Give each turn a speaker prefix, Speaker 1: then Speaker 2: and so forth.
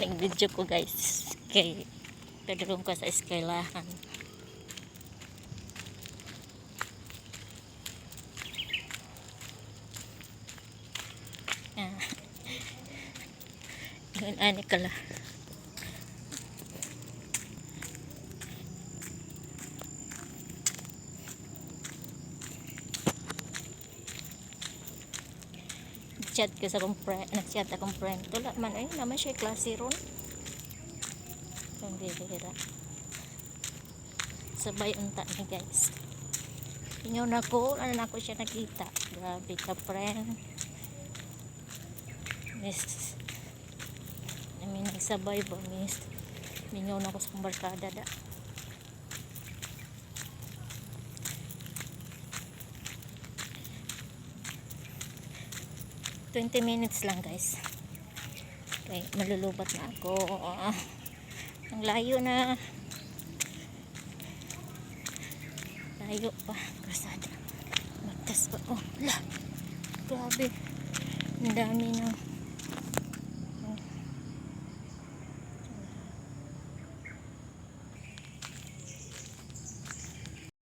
Speaker 1: Nag-video ko guys. Kay kadulong ko sa eskwelahan. Ah. Yun, ani kala. Chat ko sa friend, nag-chat akong friend. Tula man ay naman siya klase ron. Hindi bihira. Sabay unta ni guys. Inyo na ko, ano na ko siya nakita. Grabe ka friend. Miss. Namin nagsabay ba miss. Minyo na ko sa barkada da. $20 minutes lang guys. Okay, malulubat na ako. Ang layo na. Layo pa. Kasada. Magtas pa. Oh, la. Grabe. Ang dami ng